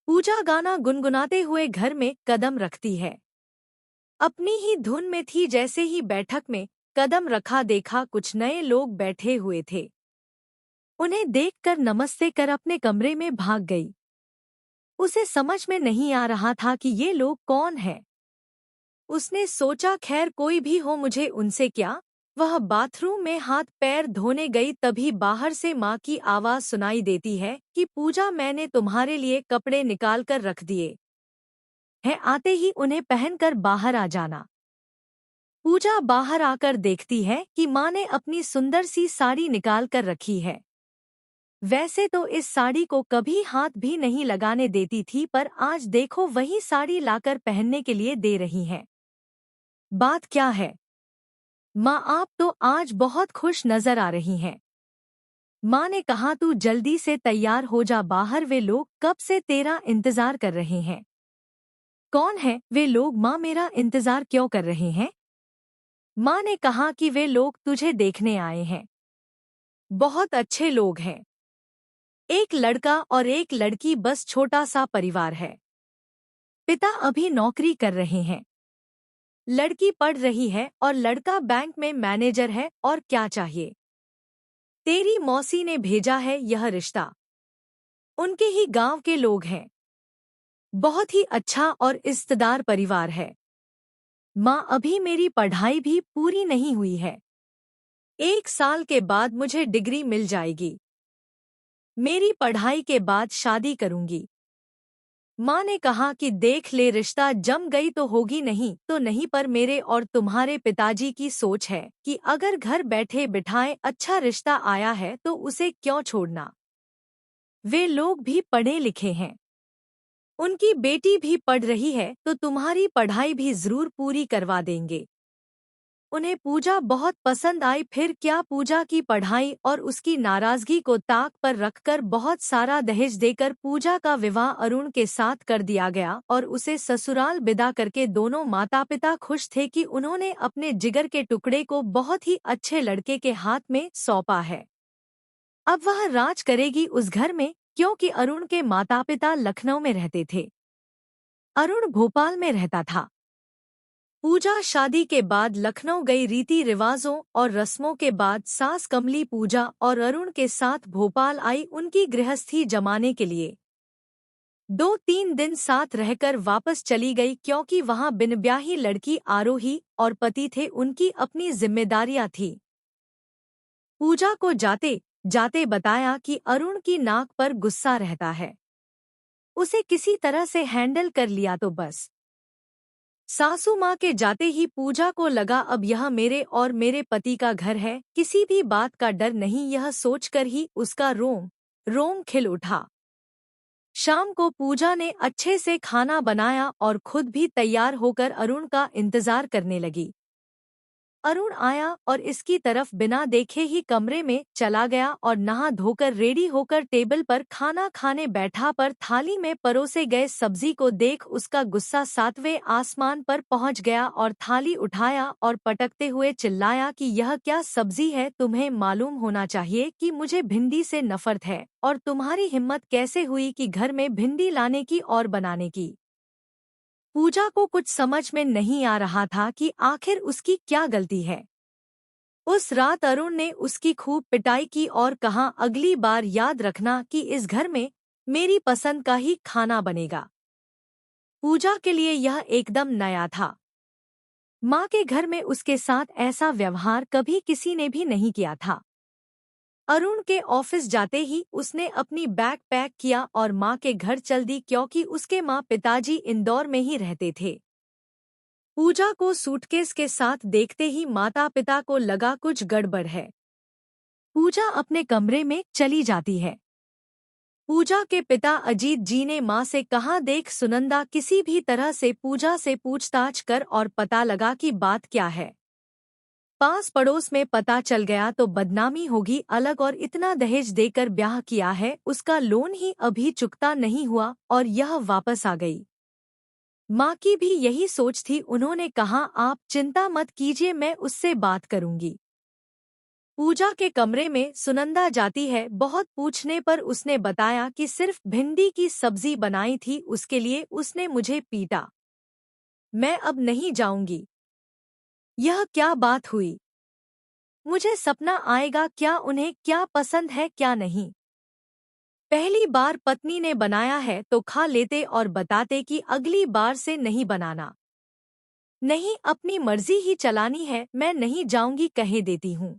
पूजा गाना गुनगुनाते हुए घर में कदम रखती है। अपनी ही धुन में थी। जैसे ही बैठक में कदम रखा देखा कुछ नए लोग बैठे हुए थे। उन्हें देखकर नमस्ते कर अपने कमरे में भाग गई। उसे समझ में नहीं आ रहा था कि ये लोग कौन हैं। उसने सोचा खैर कोई भी हो मुझे उनसे क्या। वह बाथरूम में हाथ पैर धोने गई तभी बाहर से माँ की आवाज़ सुनाई देती है कि पूजा मैंने तुम्हारे लिए कपड़े निकाल कर रख दिए हैं, आते ही उन्हें पहनकर बाहर आ जाना। पूजा बाहर आकर देखती है कि माँ ने अपनी सुंदर सी साड़ी निकाल कर रखी है। वैसे तो इस साड़ी को कभी हाथ भी नहीं लगाने देती थी पर आज देखो वही साड़ी लाकर पहनने के लिए दे रही हैं। बात क्या है माँ, आप तो आज बहुत खुश नजर आ रही हैं। माँ ने कहा तू जल्दी से तैयार हो जा, बाहर वे लोग कब से तेरा इंतजार कर रहे हैं। कौन है वे लोग माँ, मेरा इंतजार क्यों कर रहे हैं। माँ ने कहा कि वे लोग तुझे देखने आए हैं। बहुत अच्छे लोग हैं। एक लड़का और एक लड़की, बस छोटा सा परिवार है। पिता अभी नौकरी कर रहे हैं। लड़की पढ़ रही है और लड़का बैंक में मैनेजर है। और क्या चाहिए। तेरी मौसी ने भेजा है यह रिश्ता। उनके ही गांव के लोग हैं। बहुत ही अच्छा और इज्जतदार परिवार है। माँ, अभी मेरी पढ़ाई भी पूरी नहीं हुई है। 1 साल के बाद मुझे डिग्री मिल जाएगी। मेरी पढ़ाई के बाद शादी करूंगी। माँ ने कहा कि देख ले, रिश्ता जम गई तो होगी, नहीं तो नहीं, पर मेरे और तुम्हारे पिताजी की सोच है कि अगर घर बैठे बिठाए अच्छा रिश्ता आया है तो उसे क्यों छोड़ना। वे लोग भी पढ़े लिखे हैं। उनकी बेटी भी पढ़ रही है तो तुम्हारी पढ़ाई भी जरूर पूरी करवा देंगे। उन्हें पूजा बहुत पसंद आई। फिर क्या, पूजा की पढ़ाई और उसकी नाराजगी को ताक पर रखकर बहुत सारा दहेज देकर पूजा का विवाह अरुण के साथ कर दिया गया और उसे ससुराल विदा करके दोनों माता पिता खुश थे कि उन्होंने अपने जिगर के टुकड़े को बहुत ही अच्छे लड़के के हाथ में सौंपा है। अब वह राज करेगी उस घर में, क्योंकि अरुण के माता पिता लखनऊ में रहते थे। अरुण भोपाल में रहता था। पूजा शादी के बाद लखनऊ गई। रीति रिवाजों और रस्मों के बाद सास कमली पूजा और अरुण के साथ भोपाल आई उनकी गृहस्थी जमाने के लिए। 2-3 दिन साथ रहकर वापस चली गई क्योंकि वहां बिन ब्याही लड़की आरोही और पति थे, उनकी अपनी जिम्मेदारियां थी। पूजा को जाते जाते बताया कि अरुण की नाक पर गुस्सा रहता है, उसे किसी तरह से हैंडल कर लिया तो बस। सासू माँ के जाते ही पूजा को लगा अब यह मेरे और मेरे पति का घर है, किसी भी बात का डर नहीं। यह सोचकर ही उसका रोम रोम खिल उठा। शाम को पूजा ने अच्छे से खाना बनाया और खुद भी तैयार होकर अरुण का इंतजार करने लगी। अरुण आया और इसकी तरफ बिना देखे ही कमरे में चला गया और नहा धोकर रेडी होकर टेबल पर खाना खाने बैठा, पर थाली में परोसे गए सब्जी को देख उसका गुस्सा 7वें आसमान पर पहुंच गया और थाली उठाया और पटकते हुए चिल्लाया कि यह क्या सब्जी है, तुम्हें मालूम होना चाहिए कि मुझे भिंडी से नफरत है, और तुम्हारी हिम्मत कैसे हुई कि घर में भिंडी लाने की और बनाने की। पूजा को कुछ समझ में नहीं आ रहा था कि आखिर उसकी क्या गलती है। उस रात अरुण ने उसकी खूब पिटाई की और कहा अगली बार याद रखना कि इस घर में मेरी पसंद का ही खाना बनेगा। पूजा के लिए यह एकदम नया था। माँ के घर में उसके साथ ऐसा व्यवहार कभी किसी ने भी नहीं किया था। अरुण के ऑफिस जाते ही उसने अपनी बैग पैक किया और माँ के घर चल दी क्योंकि उसके माँ पिताजी इंदौर में ही रहते थे। पूजा को सूटकेस के साथ देखते ही माता पिता को लगा कुछ गड़बड़ है। पूजा अपने कमरे में चली जाती है। पूजा के पिता अजीत जी ने माँ से कहा देख सुनंदा, किसी भी तरह से पूजा से पूछताछ कर और पता लगा कि बात क्या है। पास पड़ोस में पता चल गया तो बदनामी होगी अलग, और इतना दहेज देकर ब्याह किया है, उसका लोन ही अभी चुकता नहीं हुआ और यह वापस आ गई। माँ की भी यही सोच थी। उन्होंने कहा आप चिंता मत कीजिए, मैं उससे बात करूंगी। पूजा के कमरे में सुनंदा जाती है। बहुत पूछने पर उसने बताया कि सिर्फ भिंडी की सब्जी बनाई थी, उसके लिए उसने मुझे पीटा। मैं अब नहीं जाऊंगी। यह क्या बात हुई? मुझे सपना आएगा क्या? उन्हें क्या पसंद है क्या नहीं? पहली बार पत्नी ने बनाया है तो खा लेते और बताते कि अगली बार से नहीं बनाना। नहीं, अपनी मर्जी ही चलानी है। मैं नहीं जाऊंगी, कहे देती हूँ।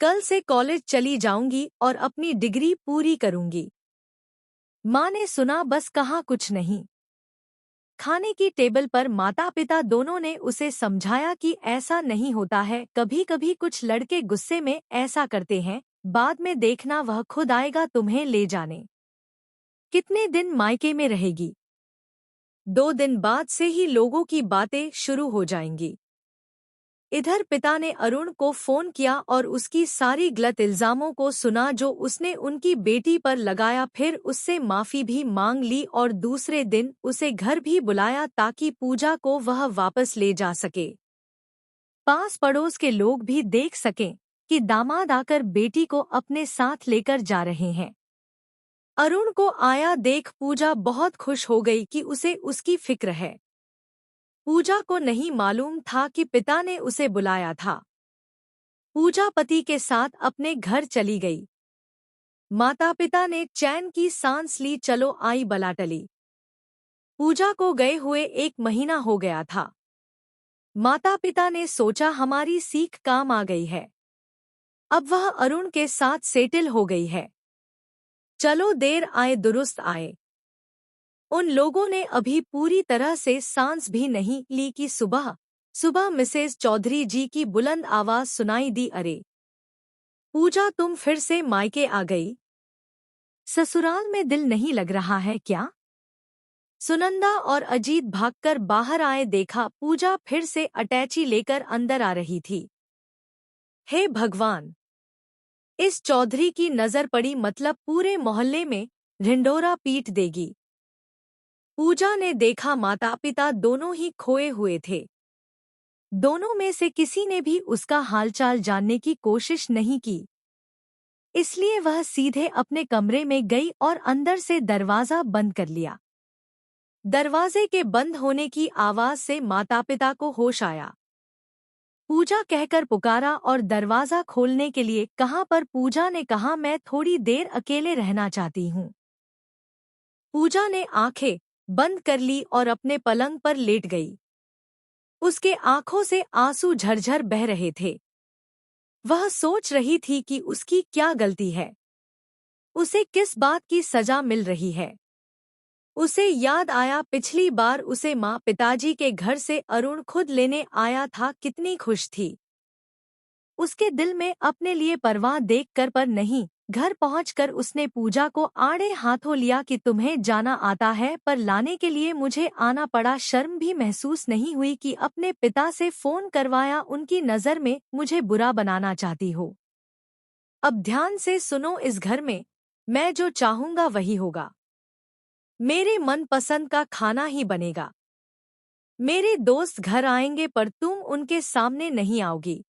कल से कॉलेज चली जाऊंगी और अपनी डिग्री पूरी करूंगी। माँ ने सुना बस कहा कुछ नहीं। खाने की टेबल पर माता पिता दोनों ने उसे समझाया कि ऐसा नहीं होता है, कभी कभी कुछ लड़के गुस्से में ऐसा करते हैं, बाद में देखना वह खुद आएगा तुम्हें ले जाने। कितने दिन मायके में रहेगी? 2 दिन बाद से ही लोगों की बातें शुरू हो जाएंगी। इधर पिता ने अरुण को फोन किया और उसकी सारी गलत इल्जामों को सुना जो उसने उनकी बेटी पर लगाया। फिर उससे माफी भी मांग ली और दूसरे दिन उसे घर भी बुलाया ताकि पूजा को वह वापस ले जा सके। पास पड़ोस के लोग भी देख सकें कि दामाद आकर बेटी को अपने साथ लेकर जा रहे हैं। अरुण को आया देख पूजा बहुत खुश हो गई कि उसे उसकी फिक्र है। पूजा को नहीं मालूम था कि पिता ने उसे बुलाया था। पूजा पति के साथ अपने घर चली गई। माता पिता ने चैन की सांस ली। चलो आई बला टली। पूजा को गए हुए 1 महीना हो गया था। माता पिता ने सोचा हमारी सीख काम आ गई है। अब वह अरुण के साथ सेटल हो गई है। चलो देर आए दुरुस्त आए। उन लोगों ने अभी पूरी तरह से सांस भी नहीं ली कि सुबह सुबह मिसेस चौधरी जी की बुलंद आवाज सुनाई दी, अरे पूजा, तुम फिर से मायके आ गई? ससुराल में दिल नहीं लग रहा है क्या? सुनंदा और अजीत भागकर बाहर आए। देखा पूजा फिर से अटैची लेकर अंदर आ रही थी। हे भगवान! इस चौधरी की नजर पड़ी मतलब पूरे मोहल्ले में ढिंढोरा पीट देगी। पूजा ने देखा माता पिता दोनों ही खोए हुए थे। दोनों में से किसी ने भी उसका हालचाल जानने की कोशिश नहीं की। इसलिए वह सीधे अपने कमरे में गई और अंदर से दरवाजा बंद कर लिया। दरवाजे के बंद होने की आवाज से माता पिता को होश आया। पूजा कहकर पुकारा और दरवाजा खोलने के लिए कहा, पर पूजा ने कहा मैं थोड़ी देर अकेले रहना चाहती हूँ। पूजा ने आंखें बंद कर ली और अपने पलंग पर लेट गई। उसके आंखों से आंसू झरझर बह रहे थे। वह सोच रही थी कि उसकी क्या गलती है, उसे किस बात की सजा मिल रही है। उसे याद आया पिछली बार उसे माँ पिताजी के घर से अरुण खुद लेने आया था, कितनी खुश थी। उसके दिल में अपने लिए परवाह देखकर पर नहीं। घर पहुंचकर उसने पूजा को आड़े हाथों लिया कि तुम्हें जाना आता है पर लाने के लिए मुझे आना पड़ा। शर्म भी महसूस नहीं हुई कि अपने पिता से फोन करवाया। उनकी नज़र में मुझे बुरा बनाना चाहती हो। अब ध्यान से सुनो, इस घर में मैं जो चाहूंगा वही होगा। मेरे मनपसंद का खाना ही बनेगा। मेरे दोस्त घर आएंगे पर तुम उनके सामने नहीं आओगी।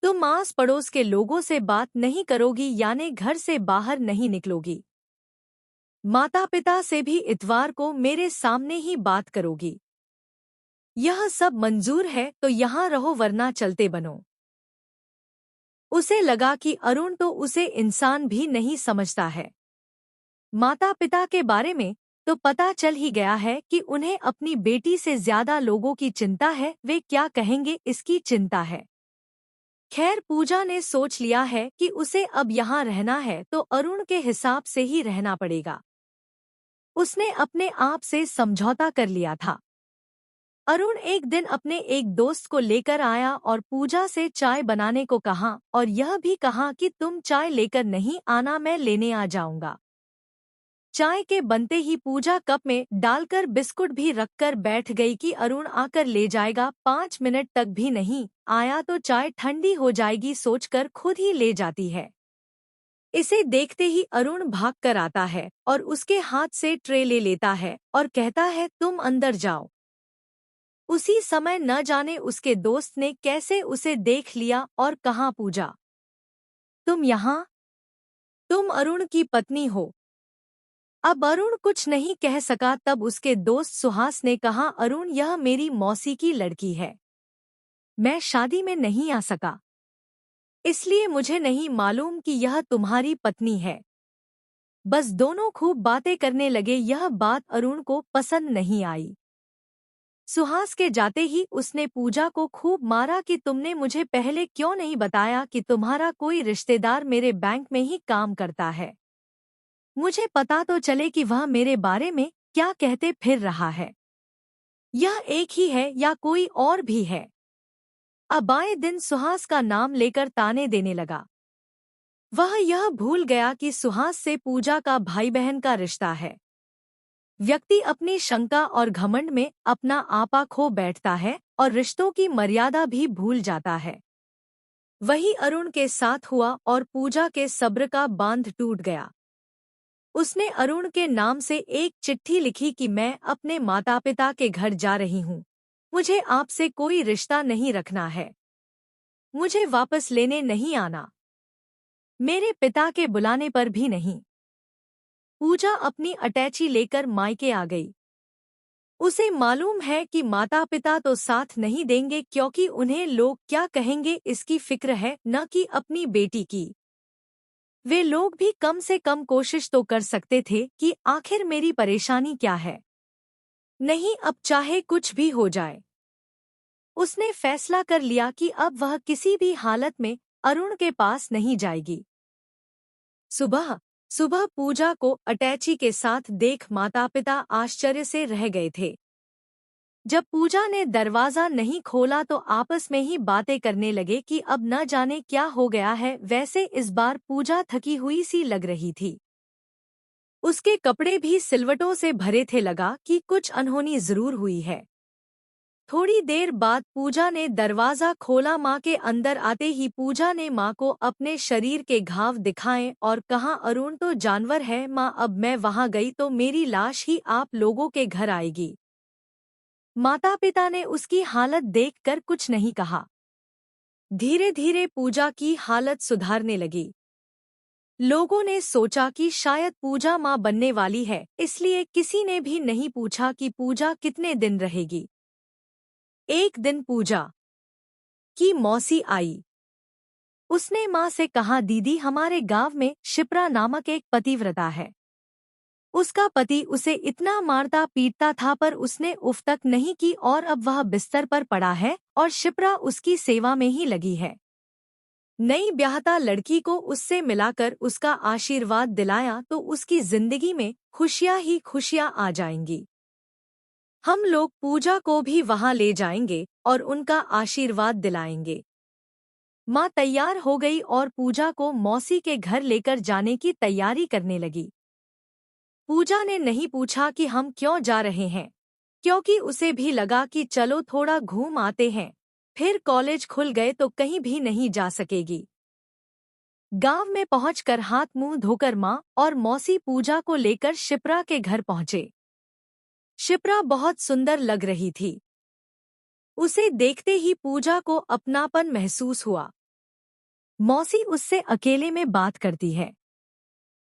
तुम आस पड़ोस के लोगों से बात नहीं करोगी, यानी घर से बाहर नहीं निकलोगी। माता पिता से भी इतवार को मेरे सामने ही बात करोगी। यह सब मंजूर है तो यहाँ रहो वरना चलते बनो। उसे लगा कि अरुण तो उसे इंसान भी नहीं समझता है। माता पिता के बारे में तो पता चल ही गया है कि उन्हें अपनी बेटी से ज्यादा लोगों की चिंता है। वे क्या कहेंगे इसकी चिंता है। खैर, पूजा ने सोच लिया है कि उसे अब यहाँ रहना है तो अरुण के हिसाब से ही रहना पड़ेगा। उसने अपने आप से समझौता कर लिया था। अरुण एक दिन अपने एक दोस्त को लेकर आया और पूजा से चाय बनाने को कहा और यह भी कहा कि तुम चाय लेकर नहीं आना, मैं लेने आ जाऊंगा। चाय के बनते ही पूजा कप में डालकर बिस्कुट भी रखकर बैठ गई कि अरुण आकर ले जाएगा। 5 मिनट तक भी नहीं आया तो चाय ठंडी हो जाएगी सोचकर खुद ही ले जाती है। इसे देखते ही अरुण भाग कर आता है और उसके हाथ से ट्रे ले लेता है और कहता है तुम अंदर जाओ। उसी समय न जाने उसके दोस्त ने कैसे उसे देख लिया और कहा, पूजा, तुम यहाँ? तुम अरुण की पत्नी हो। अब अरुण कुछ नहीं कह सका। तब उसके दोस्त सुहास ने कहा, अरुण, यह मेरी मौसी की लड़की है। मैं शादी में नहीं आ सका, इसलिए मुझे नहीं मालूम कि यह तुम्हारी पत्नी है। बस दोनों खूब बातें करने लगे। यह बात अरुण को पसंद नहीं आई। सुहास के जाते ही उसने पूजा को खूब मारा कि तुमने मुझे पहले क्यों नहीं बताया कि तुम्हारा कोई रिश्तेदार मेरे बैंक में ही काम करता है। मुझे पता तो चले कि वह मेरे बारे में क्या कहते फिर रहा है। यह एक ही है या कोई और भी है। अब आए दिन सुहास का नाम लेकर ताने देने लगा। वह यह भूल गया कि सुहास से पूजा का भाई बहन का रिश्ता है। व्यक्ति अपनी शंका और घमंड में अपना आपा खो बैठता है और रिश्तों की मर्यादा भी भूल जाता है। वही अरुण के साथ हुआ और पूजा के सब्र का बांध टूट गया। उसने अरुण के नाम से एक चिट्ठी लिखी कि मैं अपने माता पिता के घर जा रही हूँ। मुझे आपसे कोई रिश्ता नहीं रखना है। मुझे वापस लेने नहीं आना। मेरे पिता के बुलाने पर भी नहीं। पूजा अपनी अटैची लेकर मायके आ गई। उसे मालूम है कि माता पिता तो साथ नहीं देंगे, क्योंकि उन्हें लोग क्या कहेंगे इसकी फिक्र है, न कि अपनी बेटी की। वे लोग भी कम से कम कोशिश तो कर सकते थे कि आखिर मेरी परेशानी क्या है। नहीं, अब चाहे कुछ भी हो जाए। उसने फैसला कर लिया कि अब वह किसी भी हालत में अरुण के पास नहीं जाएगी। सुबह सुबह पूजा को अटैची के साथ देख माता पिता आश्चर्य से रह गए थे। जब पूजा ने दरवाजा नहीं खोला तो आपस में ही बातें करने लगे कि अब न जाने क्या हो गया है। वैसे इस बार पूजा थकी हुई सी लग रही थी। उसके कपड़े भी सिलवटों से भरे थे। लगा कि कुछ अनहोनी जरूर हुई है। थोड़ी देर बाद पूजा ने दरवाजा खोला। माँ के अंदर आते ही पूजा ने माँ को अपने शरीर के घाव दिखाए और कहा, अरुण तो जानवर है माँ, अब मैं वहाँ गई तो मेरी लाश ही आप लोगों के घर आएगी। माता पिता ने उसकी हालत देखकर कुछ नहीं कहा। धीरे धीरे पूजा की हालत सुधारने लगी। लोगों ने सोचा कि शायद पूजा माँ बनने वाली है, इसलिए किसी ने भी नहीं पूछा कि पूजा कितने दिन रहेगी। एक दिन पूजा की मौसी आई। उसने माँ से कहा, दीदी, हमारे गांव में शिप्रा नामक एक पतिव्रता है। उसका पति उसे इतना मारता पीटता था पर उसने उफ तक नहीं की और अब वह बिस्तर पर पड़ा है और शिप्रा उसकी सेवा में ही लगी है। नई ब्याहता लड़की को उससे मिलाकर उसका आशीर्वाद दिलाया तो उसकी जिंदगी में खुशियां ही खुशियां आ जाएंगी। हम लोग पूजा को भी वहां ले जाएंगे और उनका आशीर्वाद दिलाएंगे। माँ तैयार हो गई और पूजा को मौसी के घर लेकर जाने की तैयारी करने लगी। पूजा ने नहीं पूछा कि हम क्यों जा रहे हैं, क्योंकि उसे भी लगा कि चलो थोड़ा घूम आते हैं। फिर कॉलेज खुल गए तो कहीं भी नहीं जा सकेगी। गांव में पहुंचकर हाथ मुंह धोकर माँ और मौसी पूजा को लेकर शिप्रा के घर पहुंचे। शिप्रा बहुत सुंदर लग रही थी। उसे देखते ही पूजा को अपनापन महसूस हुआ। मौसी उससे अकेले में बात करती है।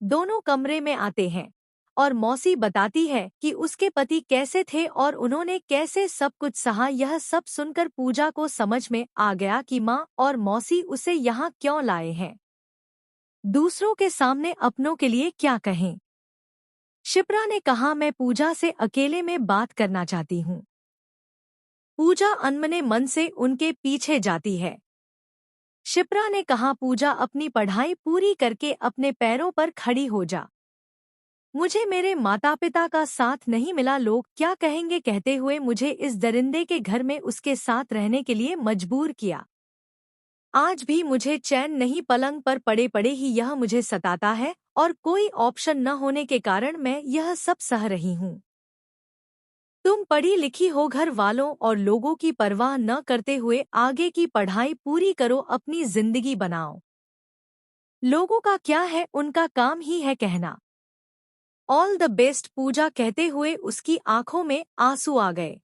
दोनों कमरे में आते हैं और मौसी बताती है कि उसके पति कैसे थे और उन्होंने कैसे सब कुछ सहा। यह सब सुनकर पूजा को समझ में आ गया कि माँ और मौसी उसे यहाँ क्यों लाए हैं। दूसरों के सामने अपनों के लिए क्या कहें। शिप्रा ने कहा, मैं पूजा से अकेले में बात करना चाहती हूँ। पूजा अनमने मन से उनके पीछे जाती है। शिप्रा ने कहा, पूजा, अपनी पढ़ाई पूरी करके अपने पैरों पर खड़ी हो जा। मुझे मेरे माता पिता का साथ नहीं मिला, लोग क्या कहेंगे कहते हुए मुझे इस दरिंदे के घर में उसके साथ रहने के लिए मजबूर किया। आज भी मुझे चैन नहीं, पलंग पर पड़े पड़े ही यह मुझे सताता है और कोई ऑप्शन न होने के कारण मैं यह सब सह रही हूँ। तुम पढ़ी लिखी हो, घर वालों और लोगों की परवाह न करते हुए आगे की पढ़ाई पूरी करो, अपनी जिंदगी बनाओ। लोगों का क्या है, उनका काम ही है कहना। ऑल द बेस्ट, पूजा कहते हुए उसकी आंखों में आंसू आ गए।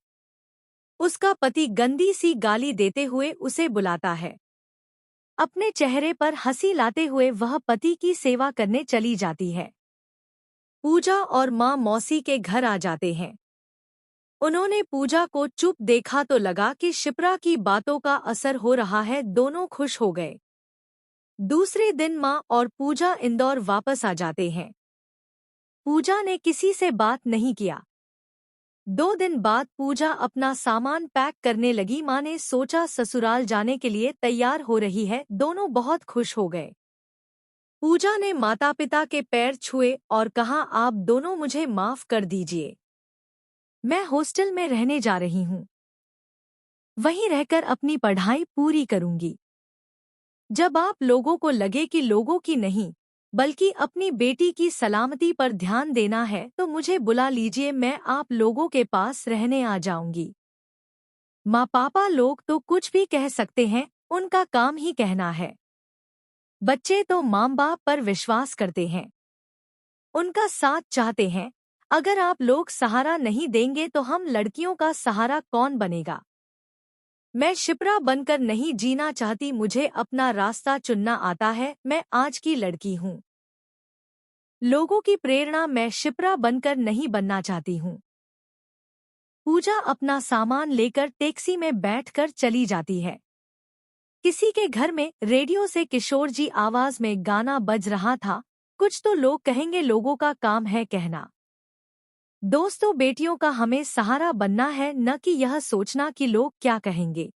उसका पति गंदी सी गाली देते हुए उसे बुलाता है। अपने चेहरे पर हंसी लाते हुए वह पति की सेवा करने चली जाती है। पूजा और माँ मौसी के घर आ जाते हैं। उन्होंने पूजा को चुप देखा तो लगा कि शिप्रा की बातों का असर हो रहा है। दोनों खुश हो गए। दूसरे दिन माँ और पूजा इंदौर वापस आ जाते हैं। पूजा ने किसी से बात नहीं किया। 2 दिन बाद पूजा अपना सामान पैक करने लगी। माँ ने सोचा ससुराल जाने के लिए तैयार हो रही है। दोनों बहुत खुश हो गए। पूजा ने माता पिता के पैर छुए और कहा, आप दोनों मुझे माफ कर दीजिए। मैं हॉस्टल में रहने जा रही हूँ। वहीं रहकर अपनी पढ़ाई पूरी करूंगी। जब आप लोगों को लगे कि लोगों की नहीं बल्कि अपनी बेटी की सलामती पर ध्यान देना है तो मुझे बुला लीजिए, मैं आप लोगों के पास रहने आ जाऊंगी। माँ पापा लोग तो कुछ भी कह सकते हैं, उनका काम ही कहना है। बच्चे तो माँ बाप पर विश्वास करते हैं, उनका साथ चाहते हैं। अगर आप लोग सहारा नहीं देंगे तो हम लड़कियों का सहारा कौन बनेगा। मैं शिप्रा बनकर नहीं जीना चाहती, मुझे अपना रास्ता चुनना आता है। मैं आज की लड़की हूँ। लोगों की प्रेरणा मैं शिप्रा बनकर नहीं बनना चाहती हूँ। पूजा अपना सामान लेकर टैक्सी में बैठकर चली जाती है। किसी के घर में रेडियो से किशोर जी आवाज में गाना बज रहा था। कुछ तो लोग कहेंगे, लोगों का काम है कहना। दोस्तों, बेटियों का हमें सहारा बनना है, न कि यह सोचना कि लोग क्या कहेंगे।